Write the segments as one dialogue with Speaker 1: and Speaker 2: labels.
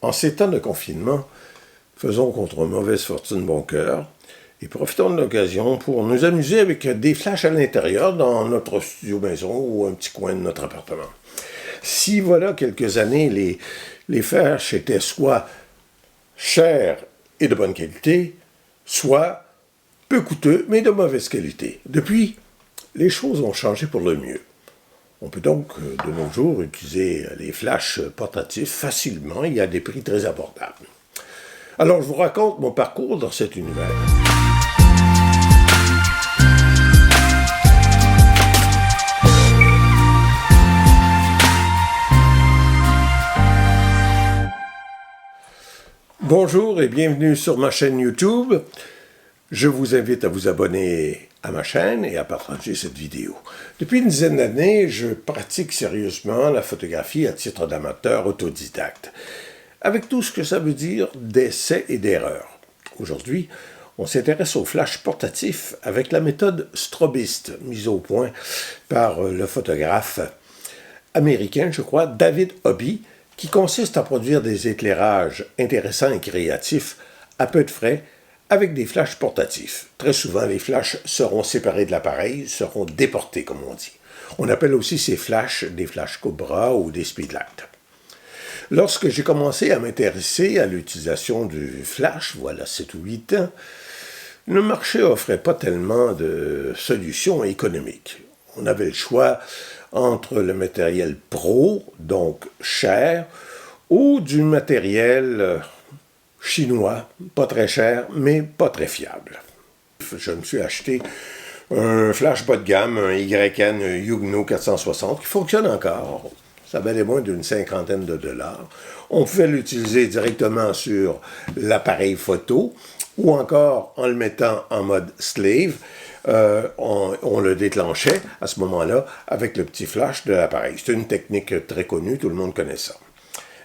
Speaker 1: En ces temps de confinement, faisons contre mauvaise fortune bon cœur et profitons de l'occasion pour nous amuser avec des flashs à l'intérieur dans notre studio maison ou un petit coin de notre appartement. Si voilà quelques années, les flashs étaient soit chers et de bonne qualité, soit peu coûteux mais de mauvaise qualité. Depuis, les choses ont changé pour le mieux. On peut donc, de nos jours, utiliser les flashs portatifs facilement et à des prix très abordables. Alors, je vous raconte mon parcours dans cet univers. Bonjour et bienvenue sur ma chaîne YouTube. Je vous invite à vous abonner à ma chaîne et à partager cette vidéo. Depuis une dizaine d'années, je pratique sérieusement la photographie à titre d'amateur autodidacte, avec tout ce que ça veut dire d'essais et d'erreurs. Aujourd'hui, on s'intéresse au flash portatif avec la méthode strobiste mise au point par le photographe américain, je crois, David Hobby, qui consiste à produire des éclairages intéressants et créatifs à peu de frais avec des flashs portatifs. Très souvent, les flashs seront séparés de l'appareil, seront déportés, comme on dit. On appelle aussi ces flashs des flashs Cobra ou des Speedlight. Lorsque j'ai commencé à m'intéresser à l'utilisation du flash, voilà 7 ou 8 ans, le marché offrait pas tellement de solutions économiques. On avait le choix entre le matériel pro, donc cher, ou du matériel chinois, pas très cher, mais pas très fiable. Je me suis acheté un flash bas de gamme, un YN Yugno 460, qui fonctionne encore. Ça valait moins d'une cinquantaine de dollars. On pouvait l'utiliser directement sur l'appareil photo, ou encore en le mettant en mode slave, on le déclenchait à ce moment-là avec le petit flash de l'appareil. C'est une technique très connue, tout le monde connaît ça.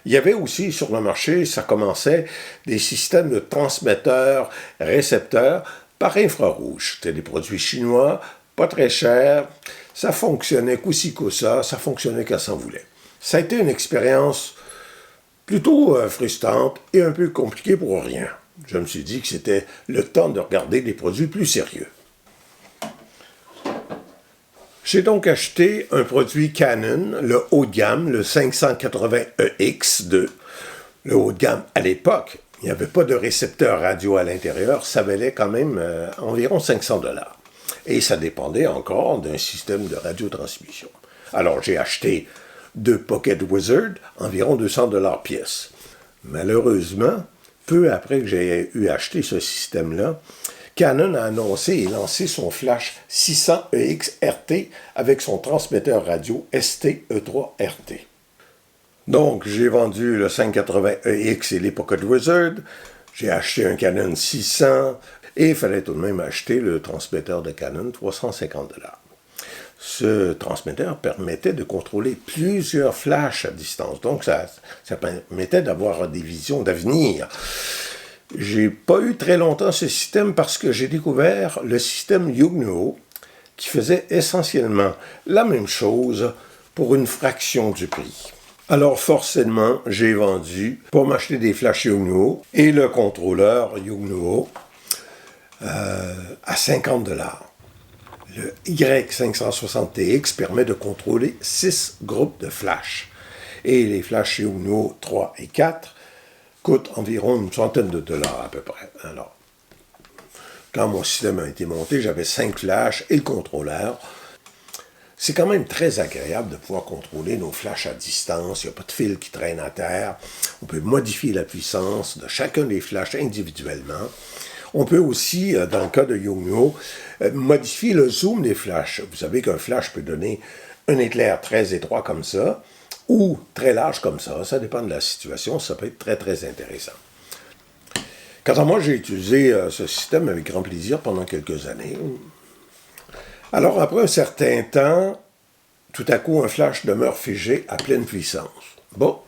Speaker 1: Il y avait aussi sur le marché, ça commençait, des systèmes de transmetteurs-récepteurs par infrarouge. C'était des produits chinois, pas très chers, ça fonctionnait coup-ci coup-ça, ça fonctionnait quand ça voulait. Ça a été une expérience plutôt frustrante et un peu compliquée pour rien. Je me suis dit que c'était le temps de regarder des produits plus sérieux. J'ai donc acheté un produit Canon, le haut de gamme, le 580EX2. Le haut de gamme, à l'époque, il n'y avait pas de récepteur radio à l'intérieur, ça valait quand même environ 500 $. Et ça dépendait encore d'un système de radiotransmission. Alors j'ai acheté 2 Pocket Wizard, environ 200 $ pièce. Malheureusement, peu après que j'ai eu acheté ce système-là, Canon a annoncé et lancé son flash 600EX RT avec son transmetteur radio ST-E3RT. Donc, j'ai vendu le 580EX et les Pocket Wizard, j'ai acheté un Canon 600 et il fallait tout de même acheter le transmetteur de Canon 350 $. Ce transmetteur permettait de contrôler plusieurs flashs à distance, donc ça permettait d'avoir des visions d'avenir. J'ai pas eu très longtemps ce système parce que j'ai découvert le système Yugno qui faisait essentiellement la même chose pour une fraction du prix. Alors forcément, j'ai vendu pour m'acheter des flashs Yugno et le contrôleur Yugno à 50 $. Le Y560TX permet de contrôler 6 groupes de flash et les flashs Yugno 3 et 4 coûte environ une centaine de dollars à peu près. Alors, quand mon système a été monté, j'avais 5 flashs et le contrôleur. C'est quand même très agréable de pouvoir contrôler nos flashs à distance. Il n'y a pas de fil qui traîne à terre. On peut modifier la puissance de chacun des flashs individuellement. On peut aussi, dans le cas de Yugno, modifier le zoom des flashs. Vous savez qu'un flash peut donner un éclair très étroit comme ça, ou très large comme ça dépend de la situation, ça peut être très très intéressant. Quant à moi, j'ai utilisé ce système avec grand plaisir pendant quelques années. Alors après un certain temps, tout à coup un flash demeure figé à pleine puissance. Bon,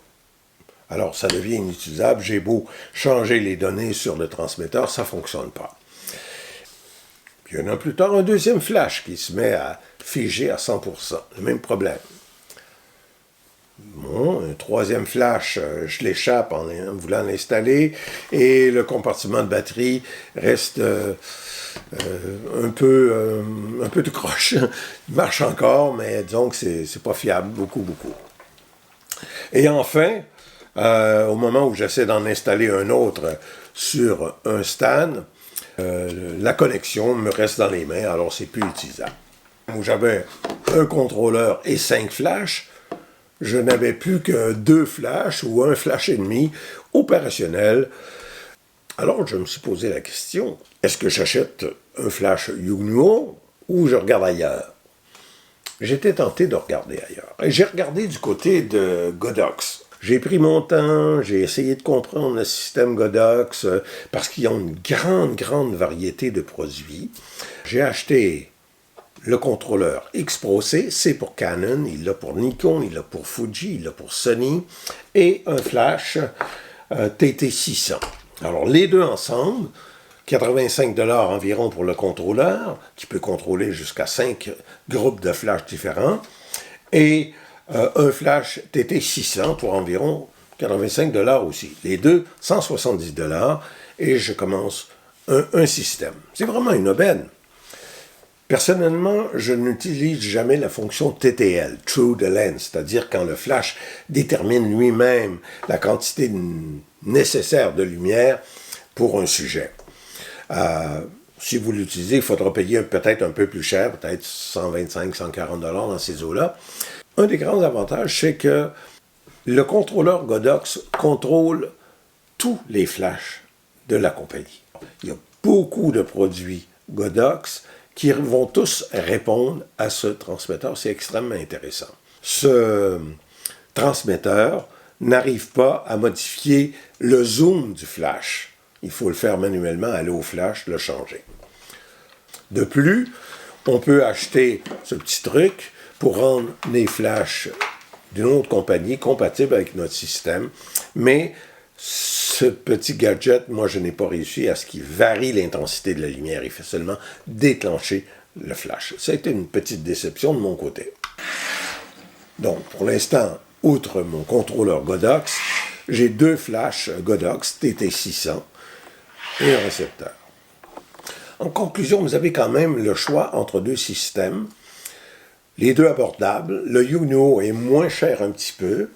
Speaker 1: alors ça devient inutilisable, j'ai beau changer les données sur le transmetteur, ça ne fonctionne pas. Puis un an plus tard, un deuxième flash qui se met à figer à 100%, le même problème. Bon, un troisième flash, je l'échappe en voulant l'installer et le compartiment de batterie reste un peu de croche. Il marche encore, mais disons que c'est pas fiable, beaucoup. Et enfin, au moment où j'essaie d'en installer un autre sur un stand, la connexion me reste dans les mains, alors c'est plus utilisable. Où j'avais un contrôleur et 5 flashs, je n'avais plus que 2 flashs ou un flash et demi opérationnels. Alors je me suis posé la question, est-ce que j'achète un flash Yugnuo ou je regarde ailleurs? J'étais tenté de regarder ailleurs. Et j'ai regardé du côté de Godox. J'ai pris mon temps, j'ai essayé de comprendre le système Godox, parce qu'ils ont une grande variété de produits. J'ai acheté le contrôleur X-Pro C, c'est pour Canon, il l'a pour Nikon, il l'a pour Fuji, il l'a pour Sony, et un flash TT600. Alors les deux ensemble, 85$ environ pour le contrôleur, qui peut contrôler jusqu'à 5 groupes de flash différents, et un flash TT600 pour environ 85$ aussi. Les deux, 170$, et je commence un système. C'est vraiment une aubaine. Personnellement, je n'utilise jamais la fonction TTL, True to Lens, c'est-à-dire quand le flash détermine lui-même la quantité nécessaire de lumière pour un sujet. Si vous l'utilisez, il faudra payer peut-être un peu plus cher, peut-être 125-140$ dans ces eaux-là. Un des grands avantages, c'est que le contrôleur Godox contrôle tous les flashs de la compagnie. Il y a beaucoup de produits Godox qui vont tous répondre à ce transmetteur. C'est extrêmement intéressant. Ce transmetteur n'arrive pas à modifier le zoom du flash. Il faut le faire manuellement, aller au flash, le changer. De plus, on peut acheter ce petit truc pour rendre les flashs d'une autre compagnie compatibles avec notre système, mais ce petit gadget, moi, je n'ai pas réussi à ce qu'il varie l'intensité de la lumière. Il fait seulement déclencher le flash. Ça a été une petite déception de mon côté. Donc, pour l'instant, outre mon contrôleur Godox, j'ai 2 flashs Godox TT600 et un récepteur. En conclusion, vous avez quand même le choix entre 2 systèmes. Les deux abordables. Le Yugnuo est moins cher un petit peu.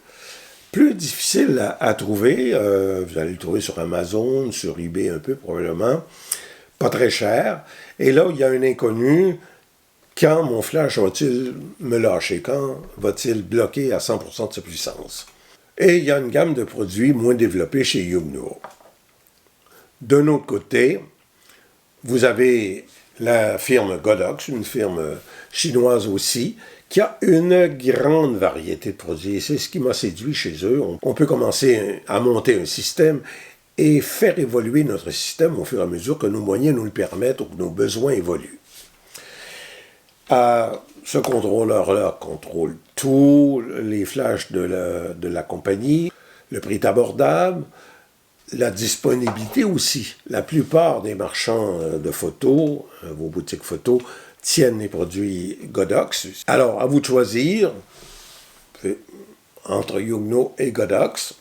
Speaker 1: Plus difficile à trouver, vous allez le trouver sur Amazon, sur eBay un peu probablement, pas très cher. Et là, il y a un inconnu, quand mon flash va-t-il me lâcher? Quand va-t-il bloquer à 100% de sa puissance? Et il y a une gamme de produits moins développés chez Yugnuo. D'un autre côté, vous avez la firme Godox, une firme chinoise aussi, qui a une grande variété de produits. C'est ce qui m'a séduit chez eux. On peut commencer à monter un système et faire évoluer notre système au fur et à mesure que nos moyens nous le permettent ou que nos besoins évoluent. Ce contrôleur-là contrôle tous les flashs de la compagnie. Le prix est abordable. La disponibilité aussi. La plupart des marchands de photos, vos boutiques photos, tiennent les produits Godox. Alors, à vous de choisir entre Yugnuo et Godox.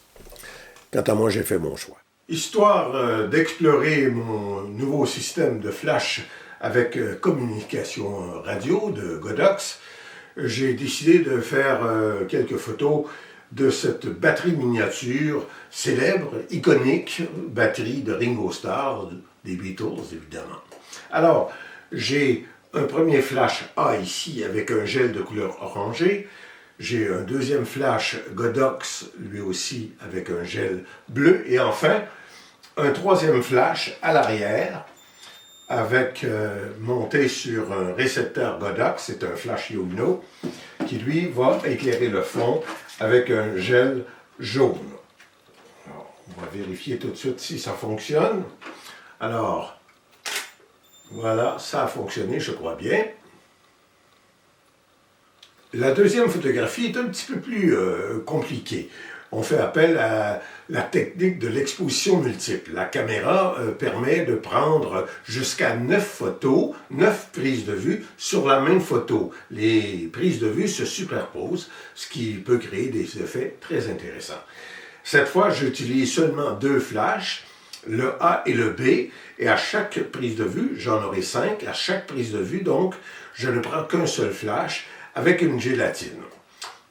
Speaker 1: Quant à moi, j'ai fait mon choix. Histoire d'explorer mon nouveau système de flash avec communication radio de Godox, j'ai décidé de faire quelques photos de cette batterie miniature célèbre, iconique, batterie de Ringo Starr, des Beatles évidemment. Alors, j'ai un premier flash A ici avec un gel de couleur orangée. J'ai un deuxième flash Godox, lui aussi avec un gel bleu. Et enfin, un troisième flash à l'arrière avec monté sur un récepteur Godox, c'est un flash Yugnuo, qui lui va éclairer le fond avec un gel jaune. Alors, on va vérifier tout de suite si ça fonctionne. Alors, voilà, ça a fonctionné, je crois bien. La deuxième photographie est un petit peu plus compliquée. on fait appel à la technique de l'exposition multiple. La caméra permet de prendre jusqu'à 9 photos, 9 prises de vue sur la même photo. Les prises de vue se superposent, ce qui peut créer des effets très intéressants. Cette fois, j'utilise seulement 2 flashs, le A et le B, et à chaque prise de vue, j'en aurai 5, à chaque prise de vue, donc, je ne prends qu'un seul flash avec une gélatine.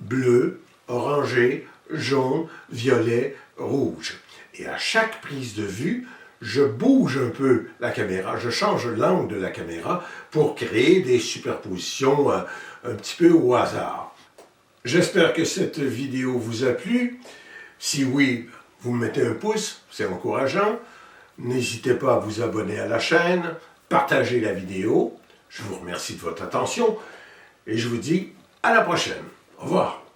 Speaker 1: Bleu, orangé, jaune, violet, rouge. Et à chaque prise de vue, je bouge un peu la caméra, je change l'angle de la caméra pour créer des superpositions un petit peu au hasard. J'espère que cette vidéo vous a plu. Si oui, vous me mettez un pouce, c'est encourageant. N'hésitez pas à vous abonner à la chaîne, partager la vidéo. Je vous remercie de votre attention et je vous dis à la prochaine. Au revoir.